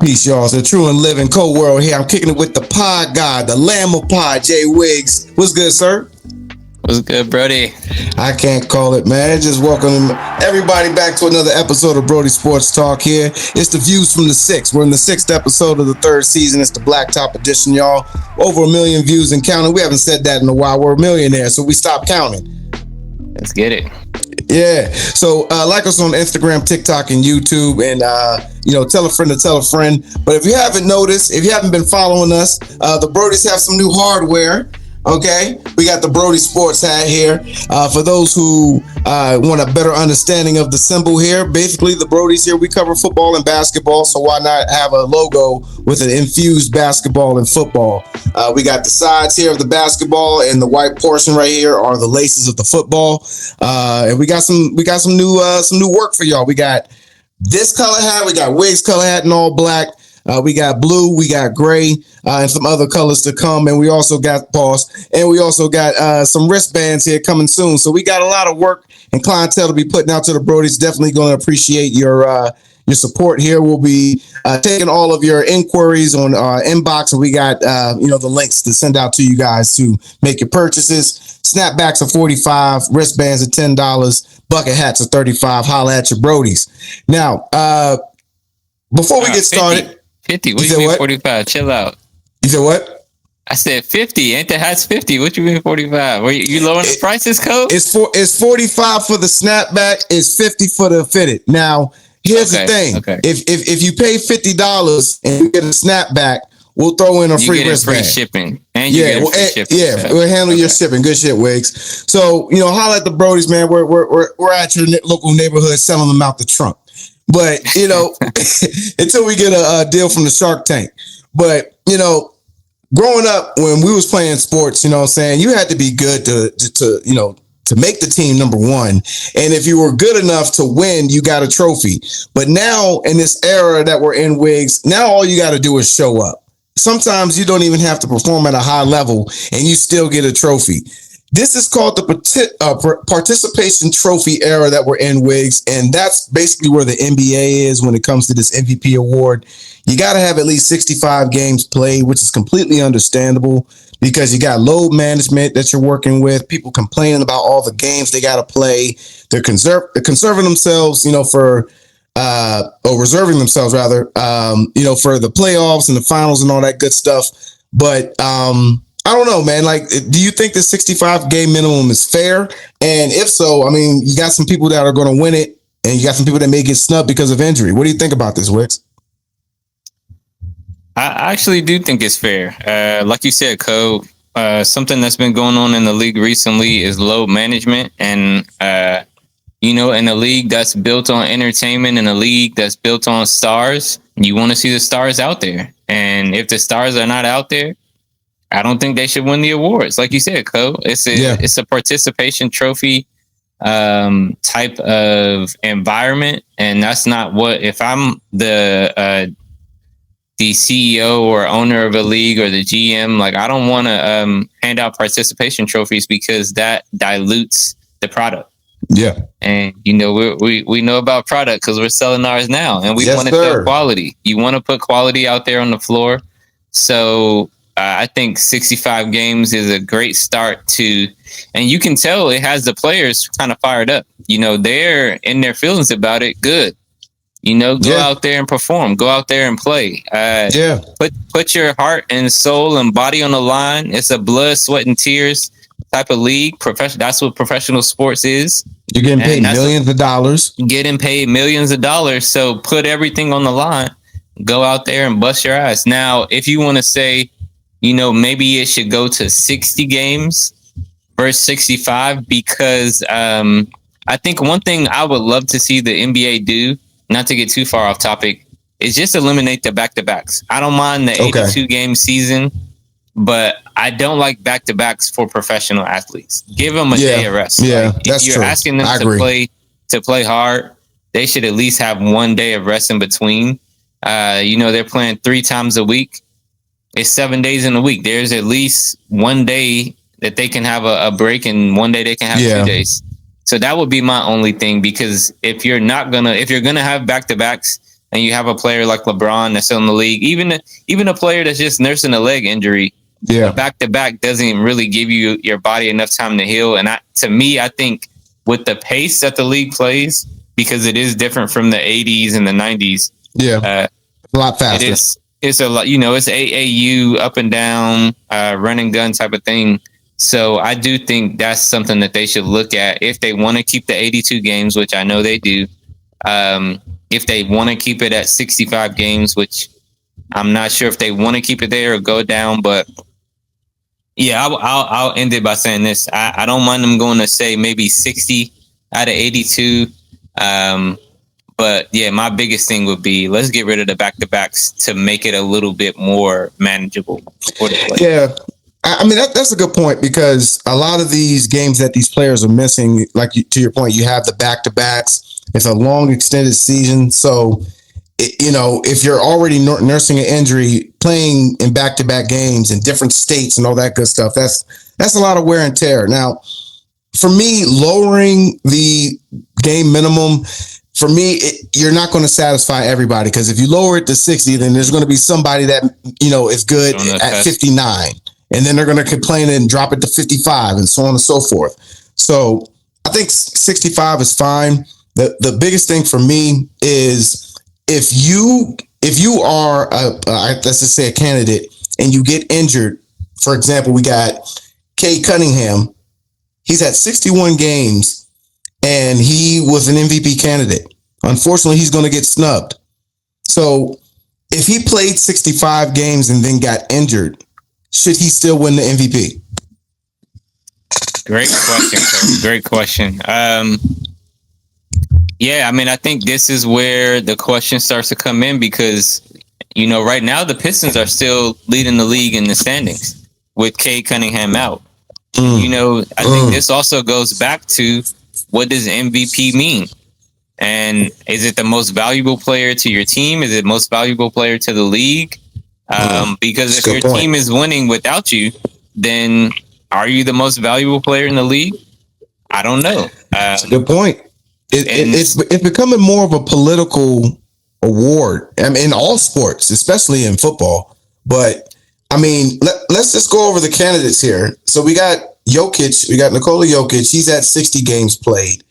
Peace, y'all. It's the true and living co-world here. I'm kicking it with the pod god, the Lamb of Pod, Jay Wiggs. What's good, sir? What's good, Brodie? I can't call it, man. Just welcome everybody back to another episode of Brodie Sports Talk here. It's the Views from the Six. We're in the 6th episode of the 3rd season. It's the Blacktop edition, y'all. Over 1 million views and counting. We haven't said that in a while. We're a millionaire, so we stopped counting. Let's get it. Yeah. So like us on Instagram, TikTok, and YouTube, and tell a friend to tell a friend. But if you haven't noticed, if you haven't been following us, the Brodies have some new hardware. Okay, we got the Brodie Sports hat here. For those who want a better understanding of the symbol here, basically the Brodies here, we cover football and basketball, so why not have a logo with an infused basketball and football? We got the sides here of the basketball, and the white portion right here are the laces of the football. And we got some new work for y'all. We got this color hat, we got Wiggs color hat in all black. We got blue, we got gray, and some other colors to come. And we also got some wristbands here coming soon. So we got a lot of work and clientele to be putting out to the Brodies. Definitely going to appreciate your support here. We'll be taking all of your inquiries on our inbox, and we got the links to send out to you guys to make your purchases. Snapbacks are $45, wristbands are $10, bucket hats are $35. Holla at your Brodies. Now, before we get started. 50. What do you mean 45? Chill out. You said what? I said 50. Ain't the hat's 50? What you mean 45? Were you lowering the prices, Cole? It's 45 for the snapback. It's 50 for the fitted. Now, here's the thing. Okay. If you pay $50 and you get a snapback, we'll throw in a free wristband. Free shipping. And you get free shipping. Yeah, we'll handle your shipping. Good shit, Wiggs. So, holla at the Brodies, man. We're at your local neighborhood selling them out the trunk. But, until we get a deal from the Shark Tank. But, growing up when we was playing sports, you had to be good to make the team number one. And if you were good enough to win, you got a trophy. But now in this era that we're in, Wiggs, now all you got to do is show up. Sometimes you don't even have to perform at a high level and you still get a trophy. This is called the participation trophy era that we're in, Wiggs, and that's basically where the NBA is when it comes to this MVP award. You got to have at least 65 games played, which is completely understandable because you got load management that you're working with, people complaining about all the games they got to play. They're conserving themselves, or reserving themselves rather, for the playoffs and the finals and all that good stuff. But I don't know, man. Like, do you think the 65 game minimum is fair? And if so, you got some people that are going to win it, and you got some people that may get snubbed because of injury. What do you think about this, Wiggs? I actually do think it's fair. Like you said, Cole, something that's been going on in the league recently is load management. And, in a league that's built on entertainment, in a league that's built on stars, you want to see the stars out there. And if the stars are not out there, I don't think they should win the awards. Like you said, Cole, it's a participation trophy type of environment. And that's not what, if I'm the CEO or owner of a league or the GM, like I don't want to hand out participation trophies because that dilutes the product. Yeah. And, we know about product because we're selling ours now and we want to sell quality. You want to put quality out there on the floor. So I think 65 games is a great start to, and you can tell it has the players kind of fired up. They're in their feelings about it. Good. Go out there and perform. Go out there and play. Put your heart and soul and body on the line. It's a blood, sweat, and tears type of league. That's what professional sports is. You're getting paid millions of dollars. Getting paid millions of dollars. So put everything on the line. Go out there and bust your ass. Now, if you want to say, maybe it should go to 60 games versus 65 because I think one thing I would love to see the NBA do, not to get too far off topic, is just eliminate the back-to-backs. I don't mind the 82-game season, but I don't like back-to-backs for professional athletes. Give them a day of rest. Yeah, that's true. If you're asking them to play hard, they should at least have 1 day of rest in between. They're playing 3 times a week. It's 7 days in a week. There's at least 1 day that they can have a break and 1 day they can have 2 days. So that would be my only thing, because if you're gonna have back-to-backs and you have a player like LeBron that's in the league, even a player that's just nursing a leg injury, back to back doesn't really give you your body enough time to heal. And to me, I think with the pace that the league plays, because it is different from the 80s and the 90s. A lot faster. It's a lot, it's AAU up and down, running gun type of thing. So I do think that's something that they should look at if they want to keep the 82 games, which I know they do. If they want to keep it at 65 games, which I'm not sure if they want to keep it there or go down, but yeah, I'll end it by saying this. I don't mind them going to say maybe 60 out of 82. But yeah, my biggest thing would be let's get rid of the back-to-backs to make it a little bit more manageable for the players. Yeah. I mean, that's a good point, because a lot of these games that these players are missing, like to your point, you have the back-to-backs. It's a long, extended season. So, if you're already nursing an injury, playing in back-to-back games in different states and all that good stuff, that's a lot of wear and tear. Now, for me, lowering the game minimum, for me, you're not going to satisfy everybody, because if you lower it to 60, then there's going to be somebody that, is good at 59. And then they're going to complain and drop it to 55 and so on and so forth. So I think 65 is fine. The biggest thing for me is if you are let's just say a candidate and you get injured. For example, we got Cade Cunningham. He's had 61 games and he was an MVP candidate. Unfortunately, he's going to get snubbed. So if he played 65 games and then got injured, should he still win the MVP? Great question, Coach. Great question. Yeah, I mean, I think this is where the question starts to come in, because, right now the Pistons are still leading the league in the standings with Cade Cunningham out. I think this also goes back to, what does MVP mean? And is it the most valuable player to your team? Is it most valuable player to the league? Because if your team is winning without you, then are you the most valuable player in the league? I don't know. That's a good point. It's becoming more of a political award. I mean, in all sports, especially in football. But I mean, let's just go over the candidates here. So we got Jokic. We got Nikola Jokic. He's at 60 games played.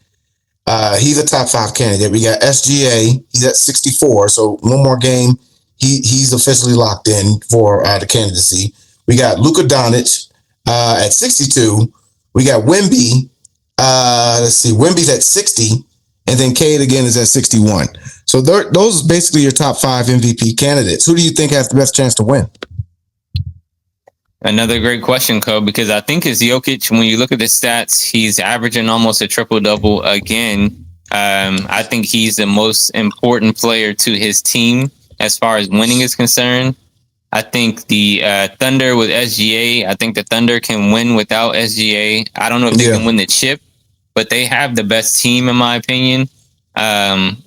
He's a top 5 candidate. We got SGA. He's at 64. So one more game. He's officially locked in for the candidacy. We got Luka Doncic at 62. We got Wemby. Let's see. Wemby's at 60. And then Cade again is at 61. So those are basically your top 5 MVP candidates. Who do you think has the best chance to win? Another great question, Cole, because I think it's Jokic. When you look at the stats, he's averaging almost a triple-double again. I think he's the most important player to his team as far as winning is concerned. I think the Thunder with SGA, I think the Thunder can win without SGA. I don't know if they can win the chip, but they have the best team, in my opinion.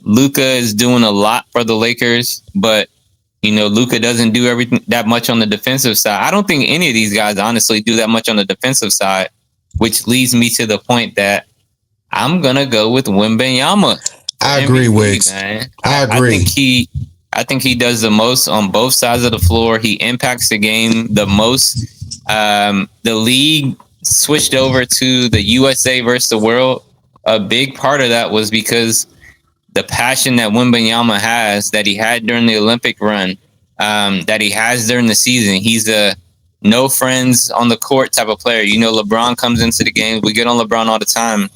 Luka is doing a lot for the Lakers, but Luka doesn't do everything that much on the defensive side. I don't think any of these guys honestly do that much on the defensive side, which leads me to the point that I'm gonna go with Wembanyama. I agree, Wiggs. Man. I agree. I think he does the most on both sides of the floor. He impacts the game the most. The league switched over to the USA versus the world. A big part of that was because the passion that Wembanyama has, that he had during the Olympic run, that he has during the season. He's a no friends on the court type of player. LeBron comes into the game. We get on LeBron all the time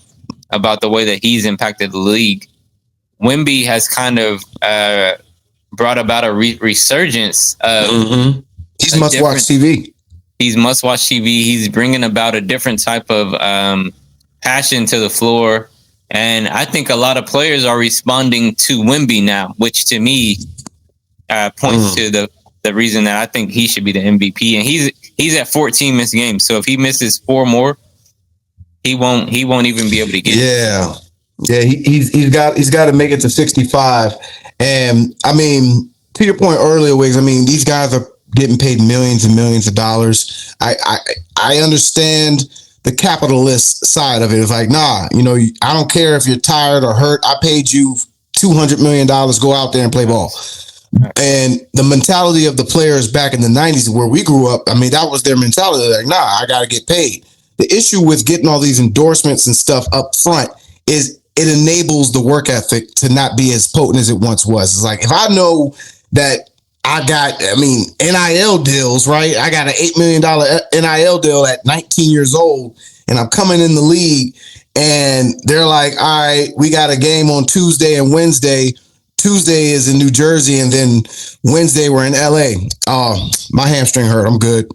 about the way that he's impacted the league. Wemby has kind of brought about a resurgence of He's must-watch TV. He's must-watch TV. He's bringing about a different type of passion to the floor. And I think a lot of players are responding to Wemby now, which to me points to the reason that I think he should be the MVP. And he's at 14 missed games. So if he misses 4 more, he won't even be able to get it. Yeah, he's got to make it to 65. And I mean, to your point earlier, Wiggs, I mean, these guys are getting paid millions and millions of dollars. I understand the capitalist side of it. It's like, nah, I don't care if you're tired or hurt. I paid you $200 million, go out there and play ball. And the mentality of the players back in the 90s where we grew up, I mean, that was their mentality. Like, nah, I got to get paid. The issue with getting all these endorsements and stuff up front is it enables the work ethic to not be as potent as it once was. It's like, if I know that NIL deals, right? I got an $8 million NIL deal at 19 years old, and I'm coming in the league, and they're like, all right, we got a game on Tuesday and Wednesday. Tuesday is in New Jersey, and then Wednesday we're in LA. Oh, my hamstring hurt. I'm good.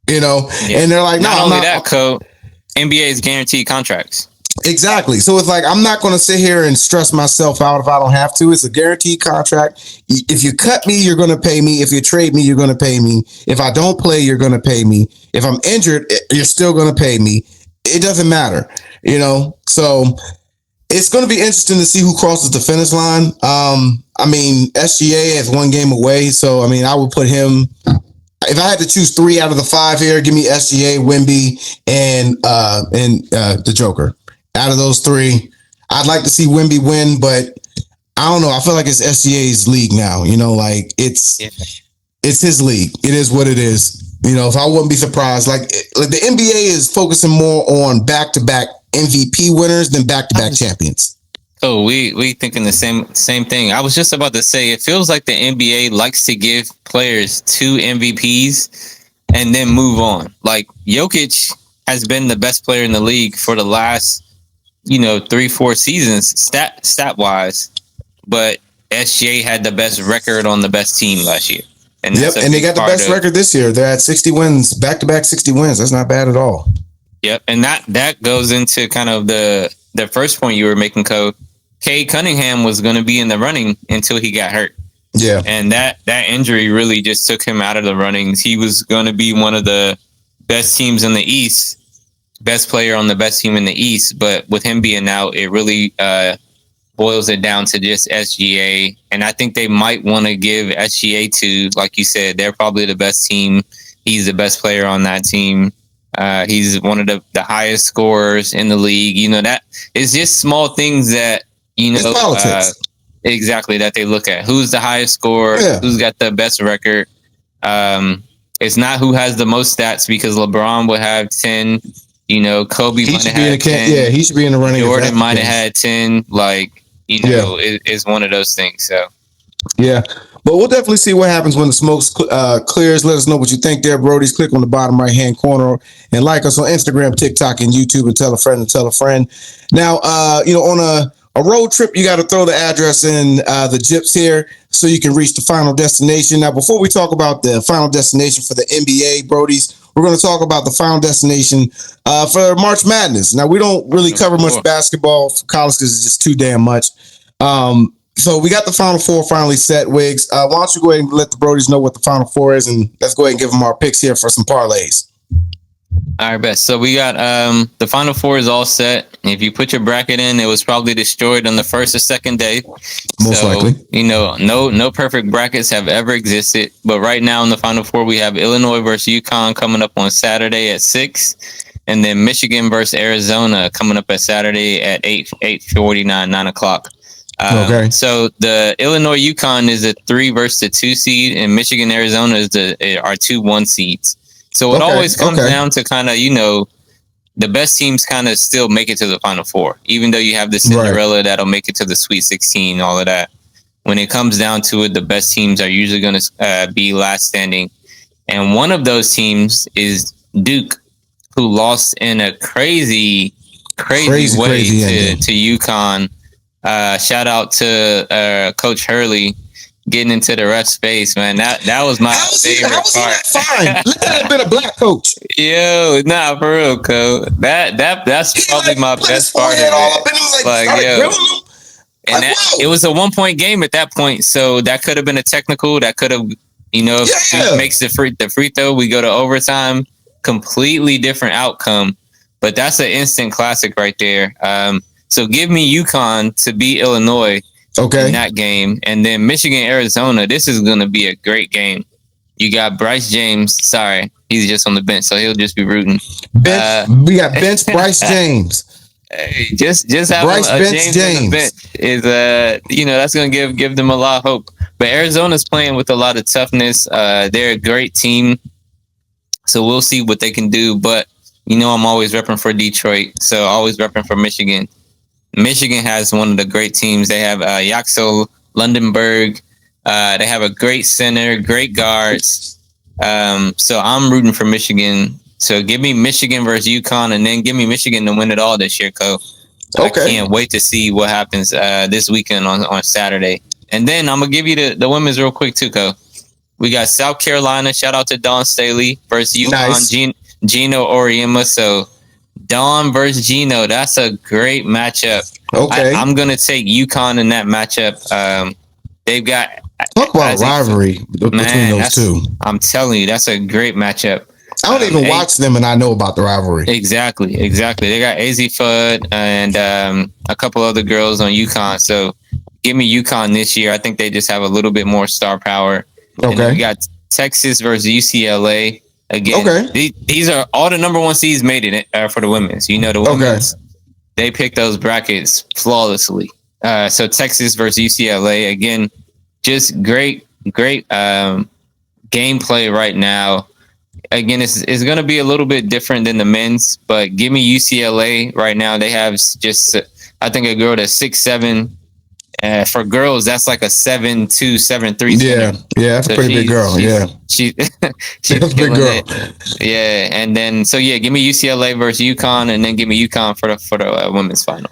And they're like, no, not only that, Code, NBA is guaranteed contracts. Exactly. So it's like, I'm not going to sit here and stress myself out if I don't have to. It's a guaranteed contract. If you cut me, you're going to pay me. If you trade me, you're going to pay me. If I don't play, you're going to pay me. If I'm injured, you're still going to pay me. It doesn't matter, So it's going to be interesting to see who crosses the finish line. SGA is 1 game away. So, I would put him, if I had to choose 3 out of the 5 here, give me SGA, Wemby, and the Joker. Out of those 3, I'd like to see Wemby win, but I don't know. I feel like it's SGA's league now. It's his league. It is what it is. If I wouldn't be surprised, like the NBA is focusing more on back-to-back MVP winners than back-to-back champions. Oh, we thinking the same thing. I was just about to say, it feels like the NBA likes to give players 2 MVPs and then move on. Like Jokic has been the best player in the league for the last 3-4 seasons stat wise, but SGA had the best record on the best team last year. And and they got the best record this year. They're at 60 wins, back-to-back 60 wins. That's not bad at all. Yep, and that goes into kind of the first point you were making, Code. Cade Cunningham was going to be in the running until he got hurt. Yeah, and that injury really just took him out of the runnings. He was going to be one of the best teams in the East, best player on the best team in the East, but with him being out, it really boils it down to just SGA. And I think they might want to give SGA to, like you said, they're probably the best team. He's the best player on that team. He's one of the highest scorers in the league. That it's just small things that, exactly, that they look at. Who's the highest scorer? Yeah. Who's got the best record? It's not who has the most stats, because LeBron would have 10. Kobe might have had 10. Yeah, he should be in the running. Jordan might have had 10. It's one of those things. So, yeah. But we'll definitely see what happens when the smoke clears. Let us know what you think there, Brodies. Click on the bottom right-hand corner and like us on Instagram, TikTok, and YouTube, and tell a friend and tell a friend. Now, on a road trip, you got to throw the address in the GIPs here so you can reach the final destination. Now, before we talk about the final destination for the NBA, Brodies, we're going to talk about the final destination for March Madness. Now, we don't really cover much basketball for college because it's just too damn much. So we got the Final Four finally set, Wiggs. Why don't you go ahead and let the Brodies know what the Final Four is, and let's go ahead and give them our picks here for some parlays. All right, best. So we got the Final Four is all set. If you put your bracket in, it was probably destroyed on the first or second day. Most likely. No perfect brackets have ever existed. But right now in the Final Four, we have Illinois versus UConn coming up on Saturday at 6. And then Michigan versus Arizona coming up at Saturday at 8:49, 9 o'clock. Okay. So the Illinois UConn is a 3 versus the 2 seed, and Michigan Arizona is are 2 1 seeds. So it always comes down to kind of, the best teams kind of still make it to the Final Four, even though you have the Cinderella that'll make it to the Sweet 16, all of that. When it comes down to it, the best teams are usually going to be last standing. And one of those teams is Duke, who lost in a crazy way to UConn. Shout out to Coach Hurley getting into the ref's face, man. That was my favorite part. Fine. Let that have been a black coach. Yo, nah, for real, Coach. That's probably my best part of it. And it was a 1-point game at that point, so that could have been a technical. That could have, if Duke makes the free throw, we go to overtime. Completely different outcome, but that's an instant classic right there. So give me UConn to beat Illinois in that game. And then Michigan, Arizona, this is going to be a great game. You got Bryce James. Sorry, he's just on the bench, so he'll just be rooting. We got bench Bryce James. Hey, just having Bryce a Bench James on the bench James. is that's gonna give them a lot of hope. But Arizona's playing with a lot of toughness. They're a great team, so we'll see what they can do. But I'm always repping for Detroit, so always repping for Michigan. Michigan has one of the great teams. They have Yaxel Lundenberg. They have a great center, great guards. So I'm rooting for Michigan. So give me Michigan versus UConn, and then give me Michigan to win it all this year, Co. I can't wait to see what happens this weekend on Saturday. And then I'm going to give you the women's real quick, too, Co. We got South Carolina. Shout out to Dawn Staley versus UConn, nice. Gino Oriema. So Dawn versus Gino, that's a great matchup. Okay. I'm going to take UConn in that matchup. They've got... Talk about rivalry between those two. I'm telling you, that's a great matchup. I don't even watch them, and I know about the rivalry. Exactly. They got AZ Fudd and a couple other girls on UConn. So give me UConn this year. I think they just have a little bit more star power. Okay. And then we got Texas versus UCLA. Again, these are all the number one seeds made it for the women's. The women's, they picked those brackets flawlessly. So Texas versus UCLA. Again, just great gameplay right now. Again, it's going to be a little bit different than the men's, but give me UCLA right now. They have just, I think, a girl that's 6'7". For girls, that's like a 7'2", 7'3". Yeah, that's a pretty big girl. She's a big girl. Yeah, and then give me UCLA versus UConn, and then give me UConn for the women's final.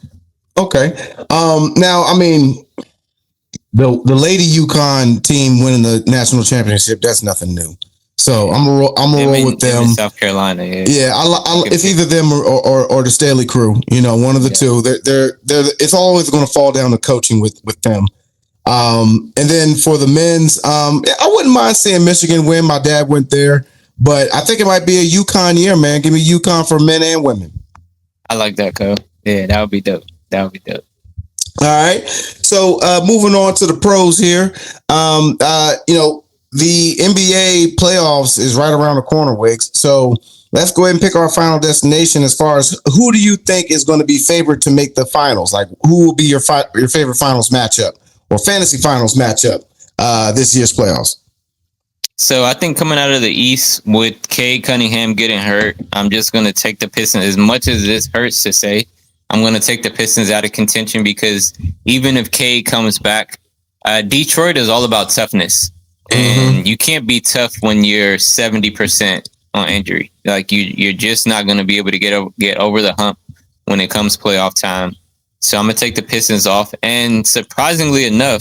Okay. Now, I mean, the Lady UConn team winning the national championship, that's nothing new. So I'm gonna roll with them. South Carolina, it's either them or the Staley crew. One of the two. They're it's always going to fall down to coaching with them. And then for the men's, I wouldn't mind seeing Michigan win. My dad went there, but I think it might be a UConn year, man. Give me UConn for men and women. I like that, Co. Yeah, that would be dope. All right. So moving on to the pros here. The NBA playoffs is right around the corner, Wiggs. So let's go ahead and pick our final destination as far as who do you think is going to be favored to make the finals? Like, who will be your favorite finals matchup or fantasy finals matchup this year's playoffs? So I think coming out of the East with Cade Cunningham getting hurt, I'm just going to take the Pistons. As much as this hurts to say, I'm going to take the Pistons out of contention because even if Cade comes back, Detroit is all about toughness. And you can't be tough when you're 70% on injury. Like you're just not going to be able to get over the hump when it comes playoff time. So I'm going to take the Pistons off. And surprisingly enough,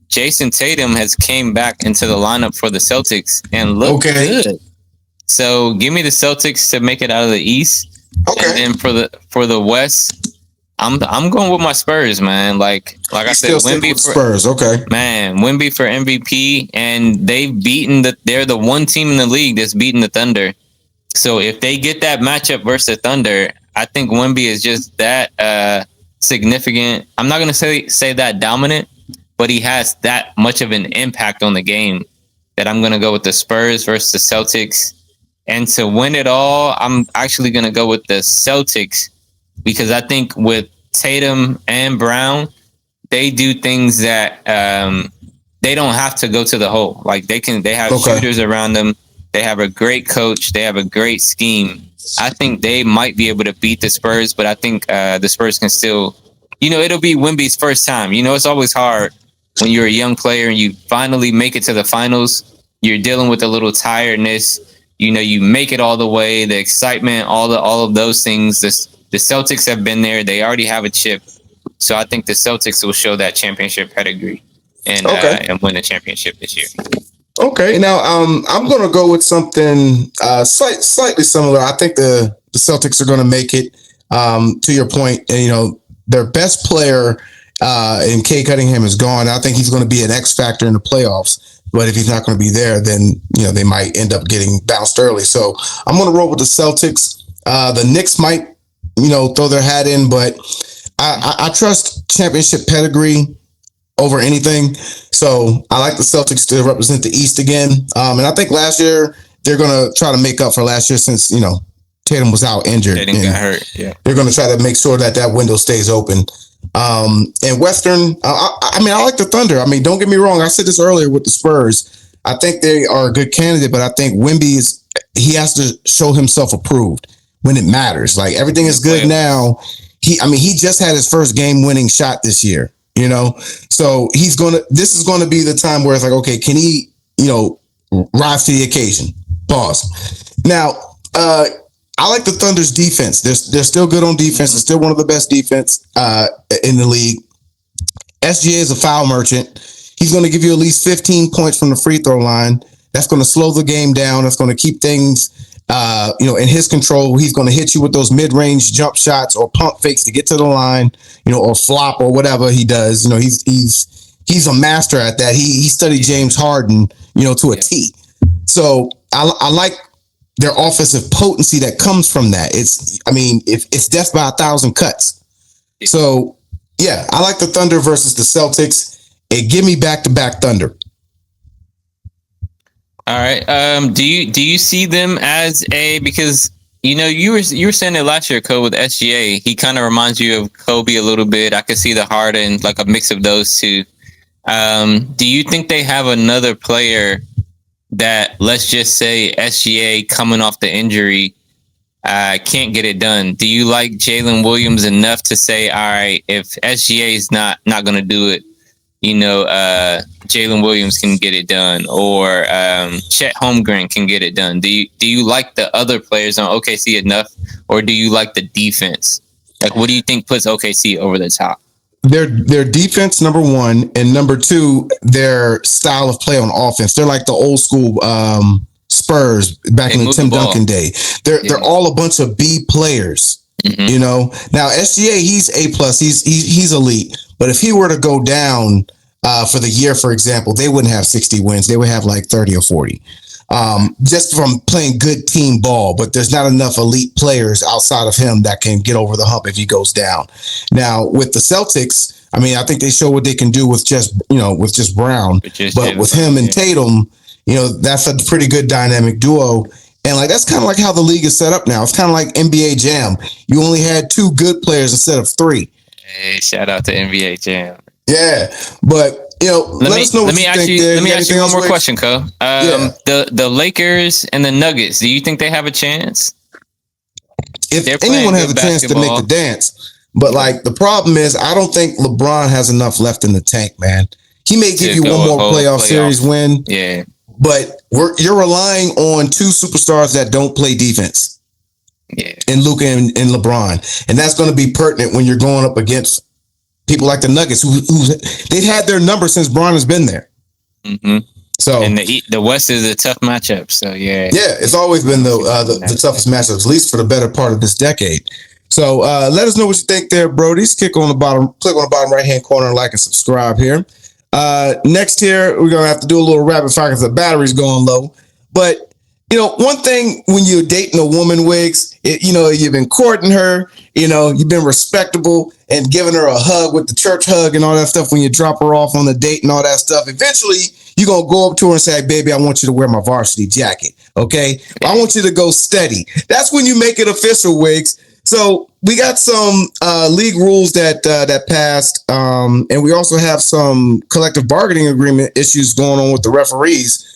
Jason Tatum has came back into the lineup for the Celtics and looked good. So give me the Celtics to make it out of the East. Okay. And then for the West, I'm going with my Spurs, man. Like I said, Wemby for Spurs. Okay, man, Wemby for MVP, and they're the one team in the league that's beaten the Thunder. So if they get that matchup versus the Thunder, I think Wemby is just that significant. I'm not going to say that dominant, but he has that much of an impact on the game that I'm going to go with the Spurs versus the Celtics. And to win it all, I'm actually going to go with the Celtics. Because I think with Tatum and Brown, they do things that they don't have to go to the hole. Like they have shooters around them. They have a great coach. They have a great scheme. I think they might be able to beat the Spurs, but I think the Spurs can still, it'll be Wemby's first time. It's always hard when you're a young player and you finally make it to the finals. You're dealing with a little tiredness. You make it all the way, the excitement, all of those things. The Celtics have been there. They already have a chip. So I think the Celtics will show that championship pedigree and win the championship this year. Okay. Now, I'm going to go with something slightly similar. I think the Celtics are going to make it. To your point, their best player in Cade Cunningham is gone. I think he's going to be an X factor in the playoffs. But if he's not going to be there, then, they might end up getting bounced early. So I'm going to roll with the Celtics. The Knicks might, throw their hat in, but I trust championship pedigree over anything. So I like the Celtics to represent the East again. And I think last year they're going to try to make up for last year since, Tatum was out injured. Tatum got hurt. Yeah, they're going to try to make sure that window stays open. And Western, I like the Thunder. I mean, don't get me wrong. I said this earlier with the Spurs. I think they are a good candidate, but I think Wemby he has to show himself approved when it matters. Like everything is good now. He just had his first game-winning shot this year. So this is going to be the time where it's like, okay, can he, rise to the occasion? Pause. Now, I like the Thunder's defense. They're still good on defense. They're still one of the best defense in the league. SGA is a foul merchant. He's going to give you at least 15 points from the free throw line. That's going to slow the game down. That's going to keep things, in his control. He's going to hit you with those mid-range jump shots or pump fakes to get to the line, or flop or whatever he does. He's a master at that. He studied James Harden, to a T. So I like their offensive potency that comes from that. It's death by 1,000 cuts. So yeah, I like the Thunder versus the Celtics. And give me back-to-back Thunder. All right. Do you see them as because you were saying it last year, Cole, with SGA. He kind of reminds you of Kobe a little bit. I could see the Harden, like a mix of those two. Do you think they have another player that, let's just say, SGA coming off the injury can't get it done? Do you like Jalen Williams enough to say, all right, if SGA is not going to do it, Jalen Williams can get it done, or Chet Holmgren can get it done? Do you like the other players on OKC enough, or do you like the defense? Like, what do you think puts OKC over the top? Their defense, number one, and number two, their style of play on offense. They're like the old school Spurs back in the Tim Duncan day. They're all a bunch of B players. Mm-hmm. Now SGA, he's A+. He's elite. But if he were to go down for the year, for example, they wouldn't have 60 wins. They would have like 30 or 40. Just from playing good team ball, but there's not enough elite players outside of him that can get over the hump if he goes down. Now with the Celtics, I think they show what they can do with just Brown, but with him and Tatum, that's a pretty good dynamic duo. And that's kind of like how the league is set up now. It's kind of like NBA Jam. You only had 2 good players instead of 3. Hey, shout out to NBA Jam. Yeah, but let us know what you think. Let me ask you one more question, Cole. The Lakers and the Nuggets, do you think they have a chance? If anyone has a chance to make the dance, but the problem is, I don't think LeBron has enough left in the tank, man. He may give you one more playoff series win, but you're relying on 2 superstars that don't play defense. Yeah, in Luka and LeBron, and that's going to be pertinent when you're going up against people like the Nuggets, who they've had their number since Bron has been there. Mm-hmm. So, and the West is a tough matchup. So it's always been the toughest matchup, at least for the better part of this decade. So let us know what you think there, Brodies. Click on the bottom right hand corner and like and subscribe here. Next here, we're gonna have to do a little rapid fire because the battery's going low. But one thing when you're dating a woman, Wiggs, you've been courting her, you've been respectable and giving her a hug with the church hug and all that stuff when you drop her off on the date and all that stuff. Eventually, you're going to go up to her and say, baby, I want you to wear my varsity jacket. Okay. I want you to go steady. That's when you make it official, Wiggs. So we got some league rules that passed. And we also have some collective bargaining agreement issues going on with the referees.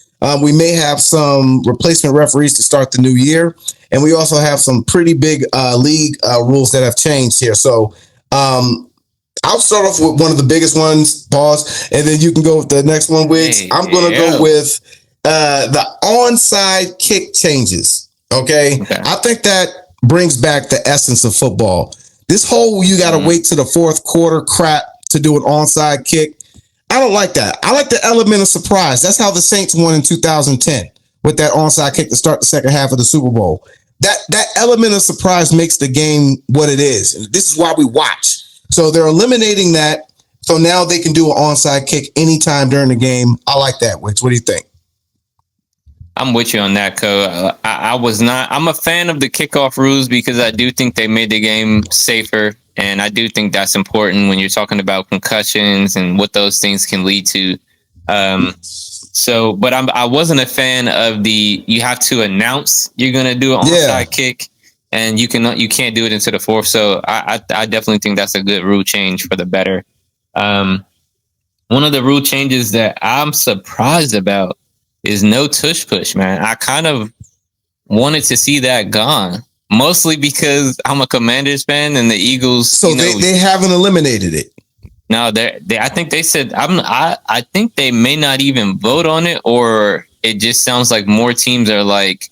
We may have some replacement referees to start the new year. And we also have some pretty big league rules that have changed here. So I'll start off with one of the biggest ones, pause, and then you can go with the next one, Wiggs. I'm going to go with the onside kick changes. Okay? I think that brings back the essence of football. This whole you got to wait to the fourth quarter crap to do an onside kick. I don't like that. I like the element of surprise. That's how the Saints won in 2010 with that onside kick to start the second half of the Super Bowl. That element of surprise makes the game what it is. And this is why we watch. So they're eliminating that. So now they can do an onside kick anytime during the game. I like that, Wix. What do you think? I'm with you on that, Co. I'm a fan of the kickoff rules because I do think they made the game safer. And I do think that's important when you're talking about concussions and what those things can lead to. But I wasn't a fan of you have to announce you're going to do an onside kick. and you can't do it into the fourth. So I definitely think that's a good rule change for the better. One of the rule changes that I'm surprised about is no tush push, man. I kind of wanted to see that gone, mostly because I'm a Commanders fan and the Eagles. So they haven't eliminated it. No, I think they said I think they may not even vote on it, or it just sounds like more teams are like,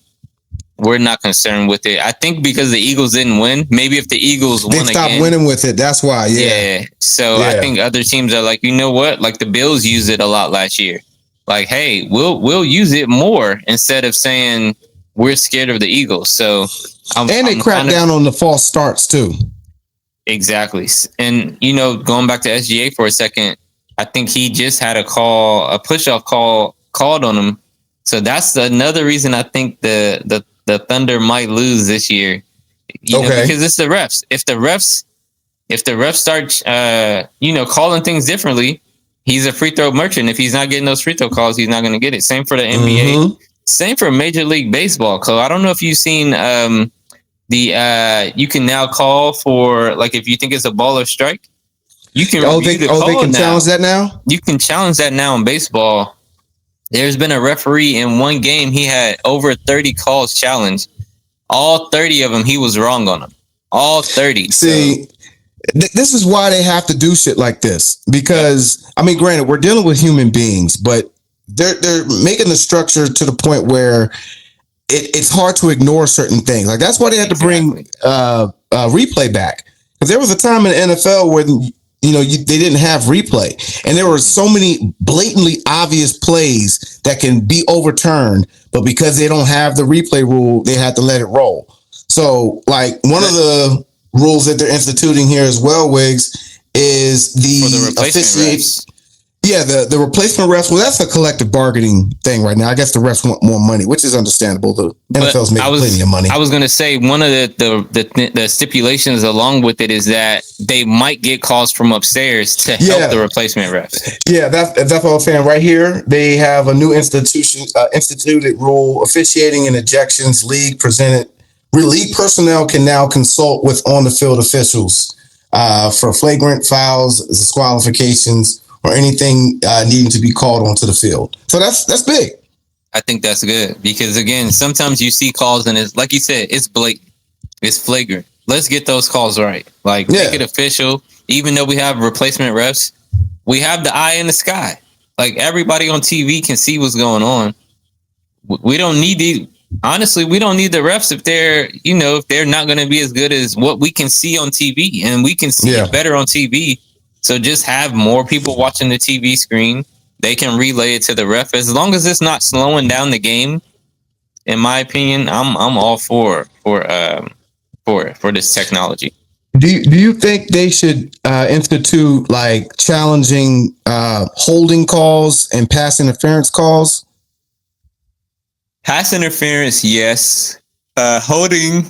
we're not concerned with it. I think because the Eagles didn't win. Maybe if the Eagles won, they stopped winning with it. That's why. Yeah. So I think other teams are like, you know what? Like the Bills used it a lot last year. Like, hey, we'll use it more instead of saying we're scared of the Eagles. So they cracked down on the false starts too. Exactly. And going back to SGA for a second, I think he just had a push-off call called on him. So that's another reason I think the Thunder might lose this year. Because it's the refs. If the refs start calling things differently, he's a free throw merchant. If he's not getting those free throw calls, he's not going to get it. Same for the NBA. Same for Major League Baseball. So I don't know if you've seen you can now call for, like, if you think it's a ball or strike, you can they can challenge that now? You can challenge that now in baseball. There's been a referee in one game, he had over 30 calls challenged. All 30 of them, he was wrong on them. All 30. See, this is why they have to do shit like this. Because, I mean, granted, we're dealing with human beings, but they're making the structure to the point where it's hard to ignore certain things. Like, that's why they had to bring replay back. Because there was a time in the NFL when they didn't have replay, and there were so many blatantly obvious plays that can be overturned, but because they don't have the replay rule, they had to let it roll. So, like, one of the rules that they're instituting here as well, Wiggs, is the officiate. Yeah, the replacement refs. Well, that's a collective bargaining thing right now. I guess the refs want more money, which is understandable. The NFL's making plenty of money. I was going to say one of the stipulations along with it is that they might get calls from upstairs to help the replacement refs. Yeah, that's what I'm saying. Right here, they have a new instituted rule: officiating and ejections. League personnel can now consult with on the field officials for flagrant fouls, disqualifications, or anything needing to be called onto the field. So that's big. I think that's good because, again, sometimes you see calls and it's like you said, it's blatant, it's flagrant. Let's get those calls right. Like, make it official. Even though we have replacement refs, we have the eye in the sky. Like, everybody on TV can see what's going on. We don't need honestly, we don't need the refs if they're not going to be as good as what we can see on TV, and we can see it better on TV. So just have more people watching the TV screen. They can relay it to the ref. As long as it's not slowing down the game, in my opinion, I'm all for this technology. Do you think they should institute like challenging holding calls and pass interference calls? Pass interference, yes. Holding,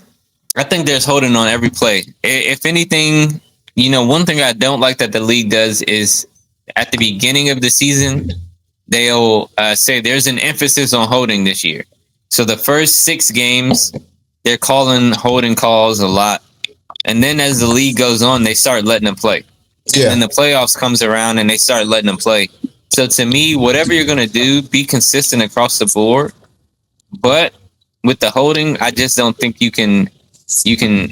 I think there's holding on every play. If anything, one thing I don't like that the league does is at the beginning of the season, they'll say there's an emphasis on holding this year. So the first 6 games, they're calling holding calls a lot. And then as the league goes on, they start letting them play. Yeah. And then the playoffs comes around and they start letting them play. So to me, whatever you're going to do, be consistent across the board. But with the holding, I just don't think you can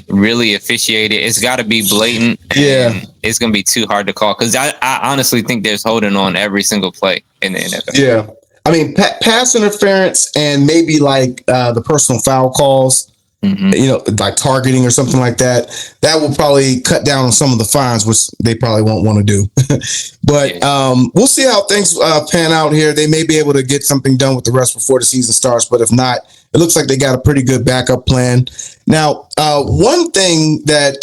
really officiate it. It's got to be blatant. And it's going to be too hard to call because I honestly think there's holding on every single play in the NFL. Yeah. I mean, pass interference and maybe like the personal foul calls, like targeting or something like that. That will probably cut down on some of the fines, which they probably won't want to do. But we'll see how things pan out here. They may be able to get something done with the rest before the season starts. But if not, it looks like they got a pretty good backup plan. Now, one thing that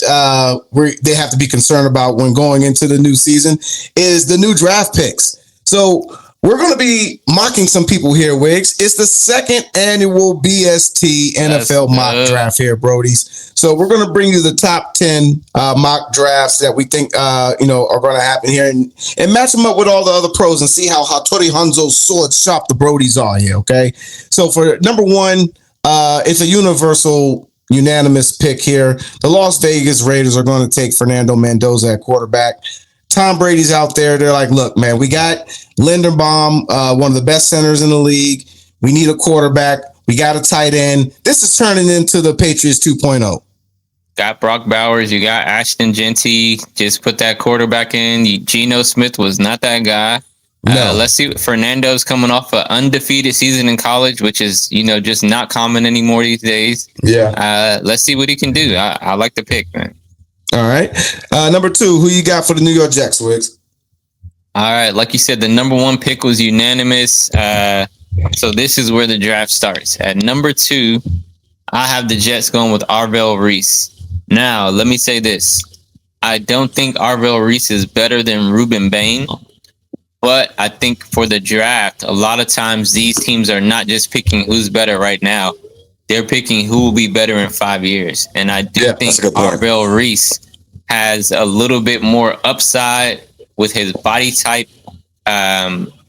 they have to be concerned about when going into the new season is the new draft picks. So we're going to be mocking some people here, Wiggs. It's the 2nd annual BST NFL mock draft here, Brodies. So we're going to bring you the top 10 mock drafts that we think are going to happen here and match them up with all the other pros and see how Hattori Hanzo's sword sharp the Brodies are here, okay? So for number 1, it's a universal unanimous pick here. The Las Vegas Raiders are going to take Fernando Mendoza at quarterback. Tom Brady's out there. They're like, look, man, we got Linderbaum, one of the best centers in the league. We need a quarterback. We got a tight end. This is turning into the Patriots 2.0. Got Brock Bowers. You got Ashton Genty. Just put that quarterback in. Geno Smith was not that guy. No. Let's see. Fernando's coming off an undefeated season in college, which is, just not common anymore these days. Yeah. Let's see what he can do. I like the pick, man. All right. Number 2, who you got for the New York Jets, Wiggs? All right. Like you said, the number 1 pick was unanimous. So this is where the draft starts. At number 2, I have the Jets going with Arvell Reese. Now, let me say this. I don't think Arvell Reese is better than Ruben Bain. But I think for the draft, a lot of times these teams are not just picking who's better right now. They're picking who will be better in 5 years. And I do think Arvell Reese has a little bit more upside with his body type.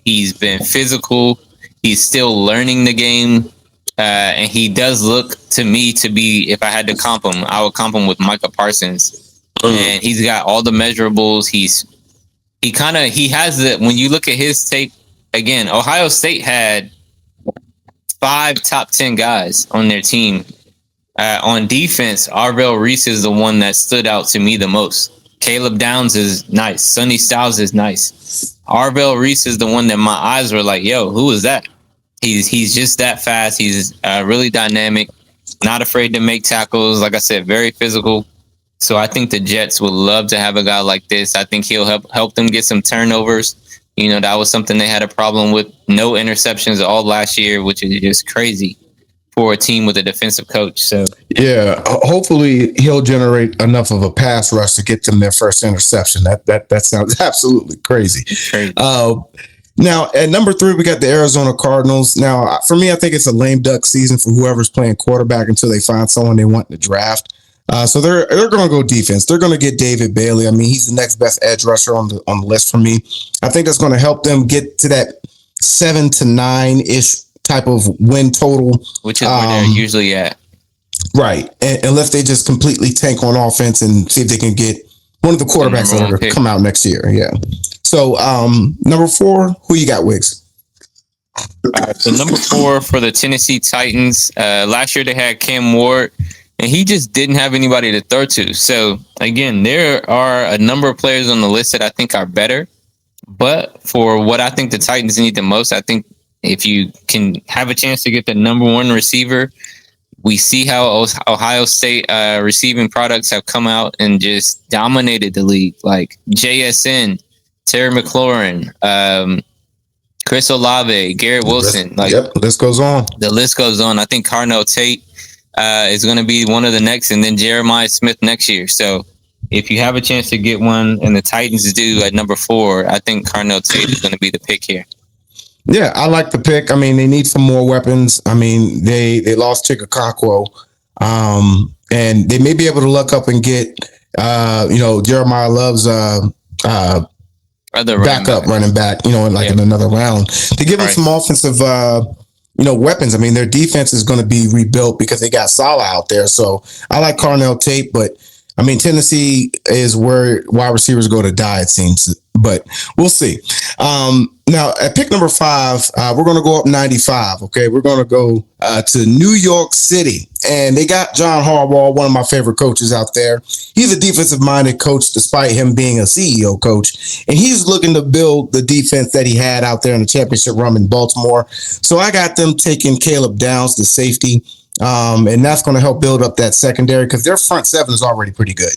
He's been physical. He's still learning the game. And he does look to me to be, if I had to comp him, I would comp him with Micah Parsons. And he's got all the measurables. He has the, when you look at his tape, again, Ohio State had 5 top 10 guys on their team. On defense, Arvell Reese is the one that stood out to me the most. Caleb Downs is nice. Sonny Styles is nice. Arvell Reese is the one that my eyes were like, yo, who is that? He's just that fast. He's really dynamic, not afraid to make tackles. Like I said, very physical. So I think the Jets would love to have a guy like this. I think he'll help them get some turnovers. That was something they had a problem with. No interceptions all last year, which is just crazy for a team with a defensive coach. So yeah, hopefully he'll generate enough of a pass rush to get them their first interception. That sounds absolutely crazy. Now, at number 3, we got the Arizona Cardinals. Now, for me, I think it's a lame duck season for whoever's playing quarterback until they find someone they want in the draft. So they're going to go defense. They're going to get David Bailey. I mean, he's the next best edge rusher on the list for me. I think that's going to help them get to that 7 to 9-ish type of win total, which is where they're usually at. Right, and unless they just completely tank on offense and see if they can get one of the quarterbacks that are going to come out next year. Yeah. So number 4, who you got, Wiggs? So number 4 for the Tennessee Titans. Last year they had Cam Ward, and he just didn't have anybody to throw to. So again, there are a number of players on the list that I think are better. But for what I think the Titans need the most, I think if you can have a chance to get the number 1 receiver, we see how Ohio State receiving products have come out and just dominated the league, like JSN, Terry McLaurin, Chris Olave, Garrett Wilson. The list goes on. The list goes on. I think Carnell Tate is going to be one of the next, and then Jeremiah Smith next year. So if you have a chance to get one, and the Titans do at number 4, I think Carnell Tate is going to be the pick here. Yeah, I like the pick. I mean, they need some more weapons. I mean, they lost Chikakakwo, and they may be able to look up and get, Jeremiah Love's backup running back, in another round to give them some offensive, weapons. I mean, their defense is going to be rebuilt because they got Salah out there. So I like Carnell Tate, but I mean, Tennessee is where wide receivers go to die, it seems, but we'll see. Now, at pick number 5, we're going to go up 95. Okay, we're going to go to New York City, and they got John Harbaugh, one of my favorite coaches out there. He's a defensive-minded coach, despite him being a CEO coach, and he's looking to build the defense that he had out there in the championship run in Baltimore. So I got them taking Caleb Downs, the safety, and that's going to help build up that secondary because their front 7 is already pretty good.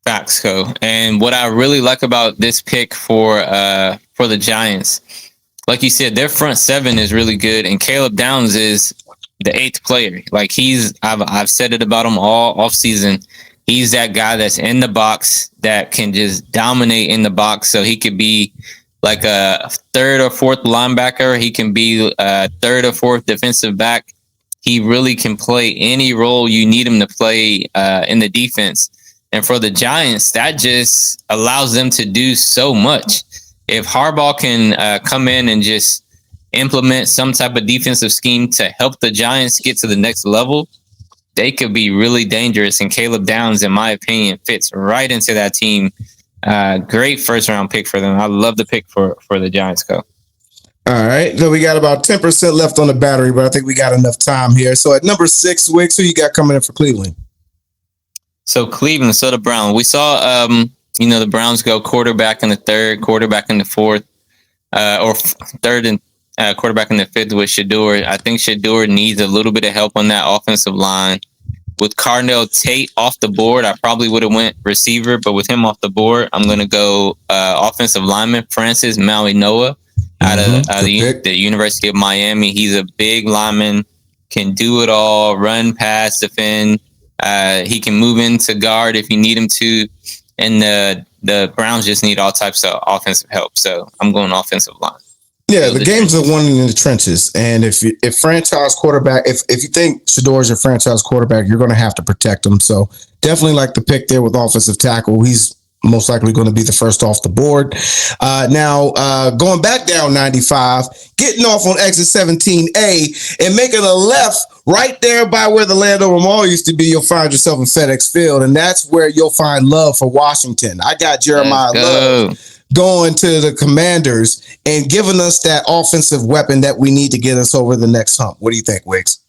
Facts, Co. And what I really like about this pick for the Giants, like you said, their front 7 is really good, and Caleb Downs is the 8th player. Like I've said it about him all offseason. He's that guy that's in the box that can just dominate in the box. So he could be like a 3rd or 4th linebacker. He can be a 3rd or 4th defensive back. He really can play any role you need him to play in the defense. And for the Giants, that just allows them to do so much. If Harbaugh can come in and just implement some type of defensive scheme to help the Giants get to the next level, they could be really dangerous. And Caleb Downs, in my opinion, fits right into that team. Great first round pick for them. I love the pick for the Giants, Co. All right. So we got about 10% left on the battery, but I think we got enough time here. So at number 6, Wicks, who you got coming in for Cleveland? So Cleveland, so the Browns. We saw, the Browns go quarterback in the third, quarterback in the fourth, or third and quarterback in the fifth with Shador. I think Shador needs a little bit of help on that offensive line. With Carnell Tate off the board, I probably would have went receiver, but with him off the board, I'm going to go offensive lineman Francis Maui Noah out of the University of Miami. He's a big lineman, can do it all, run, pass, defend. He can move into guard if you need him to. And the Browns just need all types of offensive help. So I'm going offensive line. Yeah, the games are won in the trenches, and if franchise quarterback, if you think Shador is your franchise quarterback, you're going to have to protect him. So definitely like the pick there with offensive tackle. He's most likely going to be the first off the board. Now going back down 95, getting off on exit 17A and making a left right there by where the Landover Mall used to be. You'll find yourself in FedEx Field, and that's where you'll find love for Washington. I got Jeremiah Love going to the Commanders and giving us that offensive weapon that we need to get us over the next hump. What do you think, Wiggs?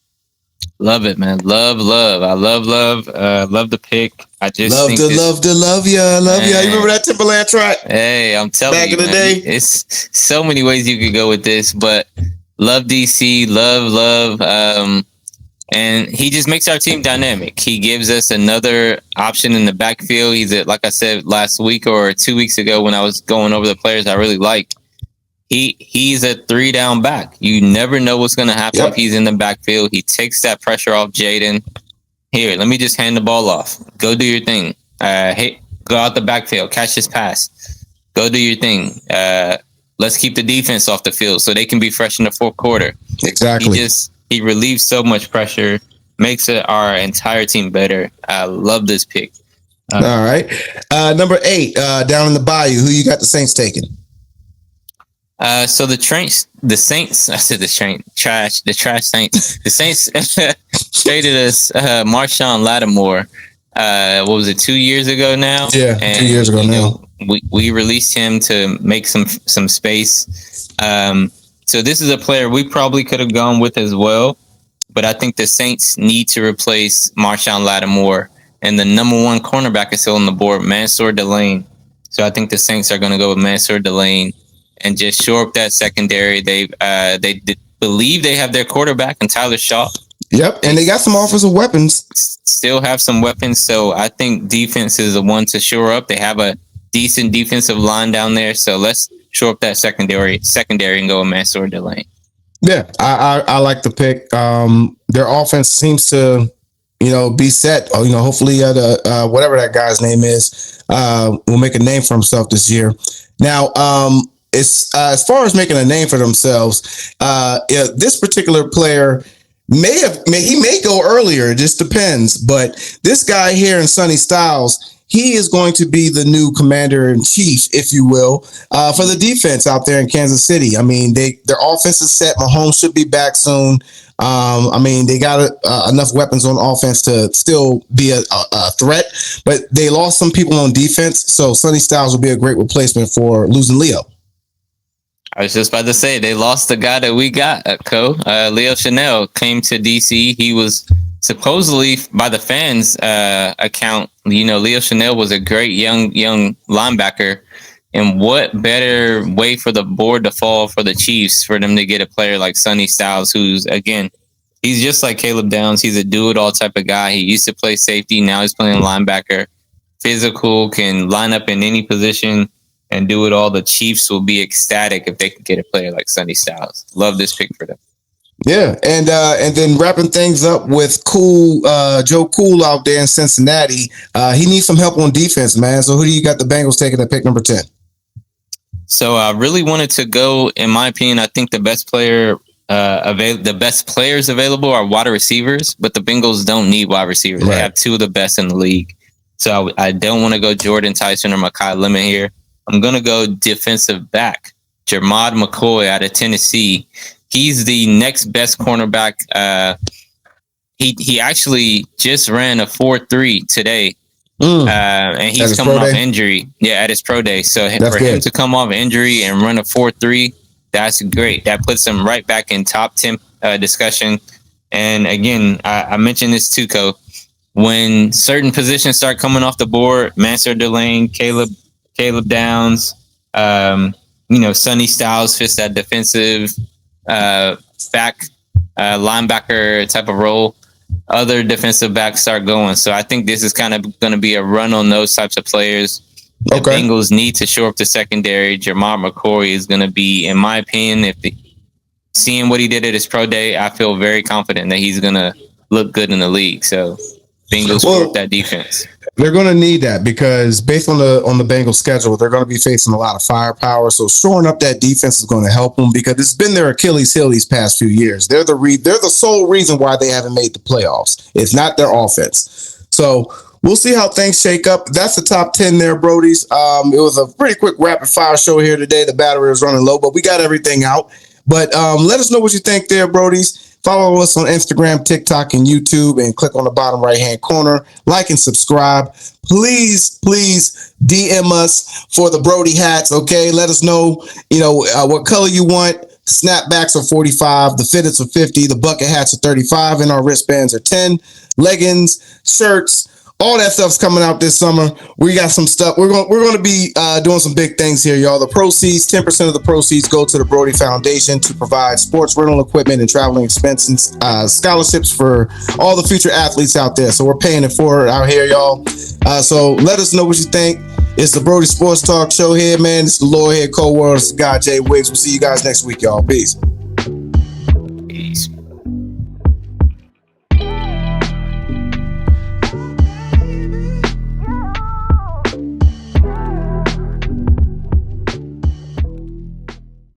Love it, man. Love. I love. Love the pick. I just love ya. You remember that Timberland track? Hey, I'm telling you, back in the day. It's so many ways you could go with this, but love DC, love. And he just makes our team dynamic. He gives us another option in the backfield. Like I said last week or 2 weeks ago when I was going over the players I really like. He's a 3-down back. You never know what's going to happen if he's in the backfield. He takes that pressure off Jaden. Here, let me just hand the ball off. Go do your thing. Go out the backfield. Catch this pass. Go do your thing. Let's keep the defense off the field so they can be fresh in the fourth quarter. Exactly. He relieves so much pressure, makes our entire team better. I love this pick. All right. Number 8, down in the Bayou, who you got the Saints taking? So the Saints, I said the trash Saints. The Saints traded us Marshawn Lattimore. What was it, 2 years ago now? Yeah, and 2 years ago now. We released him to make some space. So this is a player we probably could have gone with as well, but I think the Saints need to replace Marshawn Lattimore, and the number 1 cornerback is still on the board, Mansour Delane. So I think the Saints are going to go with Mansour Delane and just shore up that secondary. They believe they have their quarterback in Tyler Shaw. Yep, and they got some offensive weapons. Still have some weapons, so I think defense is the one to shore up. They have a decent defensive line down there, so let's shore up that secondary and go with Mansour Delane. Yeah, I like the pick. Their offense seems to, be set. Hopefully, whatever that guy's name is, will make a name for himself this year. Now, it's as far as making a name for themselves. This particular player may go earlier. It just depends. But this guy here in Sonny Styles, he is going to be the new commander-in-chief, if you will, for the defense out there in Kansas City. I mean, their offense is set. Mahomes should be back soon. They got enough weapons on offense to still be a threat, but they lost some people on defense. So Sonny Styles will be a great replacement for losing Leo. I was just about to say they lost the guy that we got, Leo Chanel came to DC. He was supposedly, by the fans' account, Leo Chanel was a great young linebacker. And what better way for the board to fall for the Chiefs for them to get a player like Sonny Styles, who's, again, he's just like Caleb Downs. He's a do-it-all type of guy. He used to play safety. Now he's playing linebacker. Physical, can line up in any position and do it all. The Chiefs will be ecstatic if they could get a player like Sonny Styles. Love this pick for them. Yeah, and then wrapping things up with Joe Cool out there in Cincinnati. He needs some help on defense, man. So who do you got the Bengals taking at pick number 10? So I really wanted to go, in my opinion, I think the best players available are wide receivers, but the Bengals don't need wide receivers. Right. They have 2 of the best in the league. So I don't want to go Jordan Tyson or Mekhi Lemon here. I'm going to go defensive back, Jermod McCoy out of Tennessee. He's the next best cornerback. he actually just ran a 4.3 today. And he's At his coming pro off day? injury. Yeah, at his pro day. So That's for him good. to come off injury and run a 4.3, that's great. That puts him right back in top 10 discussion. And again, I mentioned this too, Co. When certain positions start coming off the board, Mansur Delane, Caleb Downs, Sonny Styles fits that defensive back linebacker type of role. Other defensive backs start going. So I think this is kind of going to be a run on those types of players. The Bengals need to shore up the secondary. Jamar McCory is going to be, in my opinion, seeing what he did at his pro day, I feel very confident that he's going to look good in the league. So Bengals shore up that defense. They're going to need that because based on the Bengals schedule, they're going to be facing a lot of firepower. So shoring up that defense is going to help them because it's been their Achilles heel these past few years. They're the sole reason why they haven't made the playoffs. It's not their offense. So we'll see how things shake up. That's the top 10 there, Brodies. It was a pretty quick rapid fire show here today. The battery was running low, but we got everything out. But let us know what you think there, Brodies. Follow us on Instagram, TikTok, and YouTube, and click on the bottom right-hand corner. Like and subscribe. Please DM us for the Brodie hats, okay? Let us know, what color you want. Snapbacks are 45, the fitteds are 50, the bucket hats are 35, and our wristbands are 10. Leggings, shirts, all that stuff's coming out this summer. We got some stuff. We're going to be doing some big things here, y'all. The proceeds, 10% of the proceeds go to the Brodie Foundation to provide sports rental equipment and traveling expenses, scholarships for all the future athletes out there. So we're paying it forward out here, y'all. So let us know what you think. It's the Brodie Sports Talk Show here, man. It's the Lord Head Co-World. It's the guy, Jay Wiggs. We'll see you guys next week, y'all. Peace.